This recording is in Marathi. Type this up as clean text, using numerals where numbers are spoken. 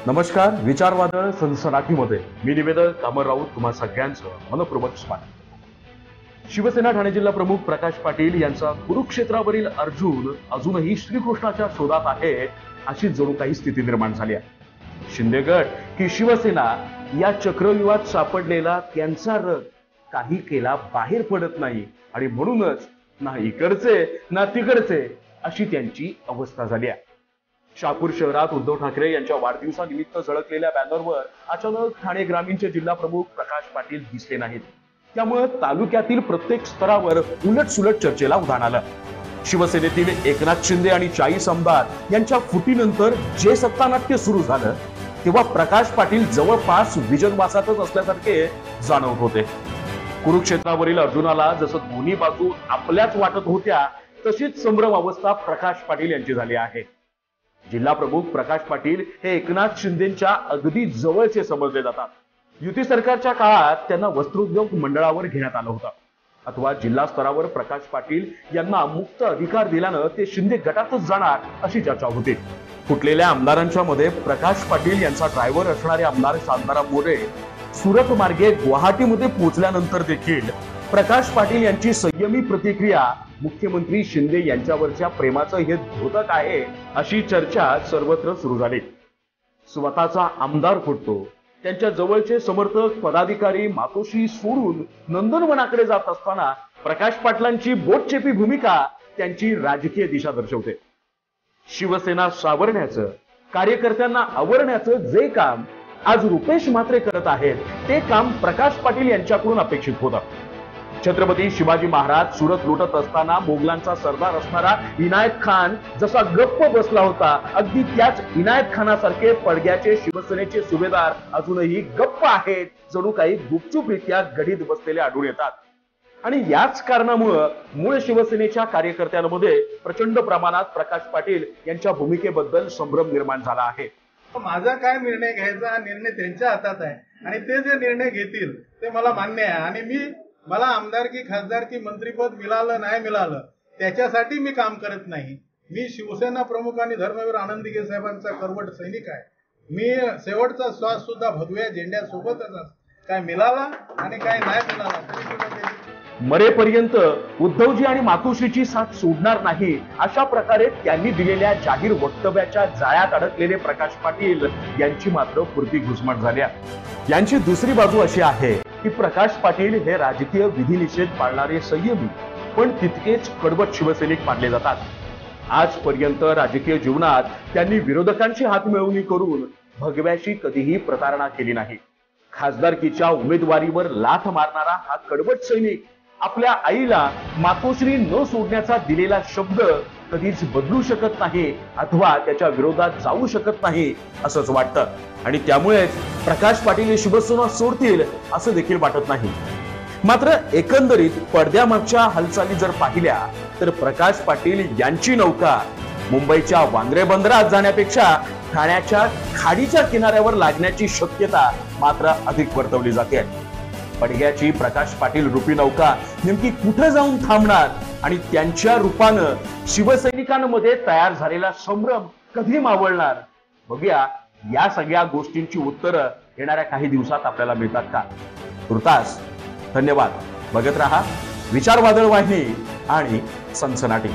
नमस्कार. विचारवादळ सनसनाटीमध्ये मी निवेदक अमर राऊत तुम्हा सगळ्यांचं मनपूर्वक स्वागत. शिवसेना ठाणे जिल्हा प्रमुख प्रकाश पाटील यांचा कुरुक्षेत्रावरील अर्जुन अजूनही श्रीकृष्णाच्या शोधात आहे अशी जणू काही स्थिती निर्माण झाली आहे. शिंदे गट की शिवसेना या चक्रव्यूहात सापडलेला त्यांचा रथ काही केला बाहेर पडत नाही आणि म्हणूनच ना इकडचे ना तिकडचे अशी त्यांची अवस्था झाली आहे. शहापूर शहरात उद्धव ठाकरे यांच्या वाढदिवसानिमित्त झळकलेल्या बॅनरवर अचानक ठाणे ग्रामीणचे जिल्हा प्रमुख प्रकाश पाटील दिसले नाहीत. त्यामुळे तालुक्यातील प्रत्येक स्तरावर उलटसुलट चर्चेला उधाण आलं. शिवसेनेतील एकनाथ शिंदे आणि 40 आमदार यांच्या फुटीनंतर जे सत्तानाट्य सुरू झालं तेव्हा प्रकाश पाटील जवळपास विजनवासातच असल्यासारखे जाणवत होते. कुरुक्षेत्रावरील अर्जुनाला जसं दोन्ही बाजू आपल्याच वाटत होत्या तशीच संभ्रम अवस्था प्रकाश पाटील यांची झाली आहे. जिल्हा प्रमुख प्रकाश पाटील हे एकनाथ शिंदेच्या अगदी जवळचे समजले जातात. युती सरकारच्या काळात त्यांना वस्त्रोद्योग मंडळावर घेण्यात आलं होतं. अथवा जिल्हा स्तरावर प्रकाश पाटील यांना मुक्त अधिकार दिल्यानं ते शिंदे गटातच जाणार अशी चर्चा होती. फुटलेल्या आमदारांच्या मध्ये प्रकाश पाटील यांचा ड्रायव्हर असणारे आमदार शांताराम मोरे सुरत मार्गे गुवाहाटीमध्ये पोहोचल्यानंतर देखील प्रकाश पाटील यांची संयमी प्रतिक्रिया मुख्यमंत्री शिंदे यांच्यावरच्या प्रेमाचं हे द्योतक आहे अशी चर्चा सर्वत्र सुरू झाली. स्वतःचा आमदार फुटतो, त्यांच्या जवळचे समर्थक पदाधिकारी मातोश्री सोडून नंदनवनाकडे जात असताना प्रकाश पाटलांची बोटचेपी भूमिका त्यांची राजकीय दिशा दर्शवते. शिवसेना सावरण्याचं, कार्यकर्त्यांना आवरण्याचं जे काम आज रुपेश म्हात्रे करत आहेत ते काम प्रकाश पाटील यांच्याकडून अपेक्षित होतं. छत्रपती शिवाजी महाराज सुरत लुटत असताना मोगलांचा सरदार असणारा इनायत खान जसा गप्प बसला होता, अगदी त्याच इनायत खानासारखे पडग्याचे शिवसेनेचे सुभेदार अजूनही गप्प आहेत, जणू काही गुपचूपरित्या गडीत बसलेले आढळून येतात. आणि याच कारणामुळे मूळ शिवसेनेच्या कार्यकर्त्यांमध्ये प्रचंड प्रमाणात प्रकाश पाटील यांच्या भूमिकेबद्दल संभ्रम निर्माण झाला आहे. माझा काय निर्णय घ्यायचा हा निर्णय त्यांच्या हातात आहे आणि ते जे निर्णय घेतील ते मला मान्य आहे. आणि मला आमदारकी, खासदारकी, मंत्रीपद मिळालं नाही मिळालं त्याच्यासाठी मी काम करत नाही. मी शिवसेना प्रमुख आणि धर्मवीर आनंद दिघे साहेबांचा करवट सैनिक आहे. मी शेवटचा श्वास सुद्धा भगव्या झेंड्यासोबतच काय मिळाला आणि काय नाही मिळाला तरी मरेपर्यंत उद्धवजी आणि मातोश्रीची साथ सोडणार नाही अशा प्रकारे त्यांनी दिलेल्या जाहीर वक्तव्याच्या जाळ्यात अडकलेले प्रकाश पाटील यांची मात्र पुरती घुसमट झाल्या. यांची दुसरी बाजू अशी आहे की प्रकाश पाटील हे राजकीय विधिनिषेध पाळणारे संयमी पण तितकेच कडवट शिवसैनिक मानले जातात. आजपर्यंत राजकीय जीवनात त्यांनी विरोधकांची हातमिळवणी करून भगव्याशी कधीही प्रतारणा केली नाही. खासदारकीच्या उमेदवारीवर लाथ मारणारा हा कडवट सैनिक आपल्या आईला मातोश्री न सोडण्याचा दिलेला शब्द कधीच बदलू शकत नाही अथवा त्याच्या विरोधात जाऊ शकत नाही असंच वाटतं. आणि त्यामुळेच प्रकाश पाटील हे शिवसेना सोडतील असं देखील वाटत नाही. मात्र एकंदरीत पडद्यामागच्या हालचाली जर पाहिल्या तर प्रकाश पाटील यांची नौका मुंबईच्या वांद्रे बंदरात जाण्यापेक्षा ठाण्याच्या खाडीच्या किनाऱ्यावर लागण्याची शक्यता मात्र अधिक वर्तवली जाते. पडग्याची प्रकाश पाटील रूपी नौका नेमकी कुठे जाऊन थांबणार आणि त्यांच्या रूपानं शिवसैनिकांमध्ये तयार झालेला संभ्रम कधी मावळणार, बघूया. या सगळ्या गोष्टींची उत्तरं येणाऱ्या काही दिवसात आपल्याला मिळतात का? तुर्तास धन्यवाद. बघत रहा विचारवादळ वाहिनी आणि सनसनाटी.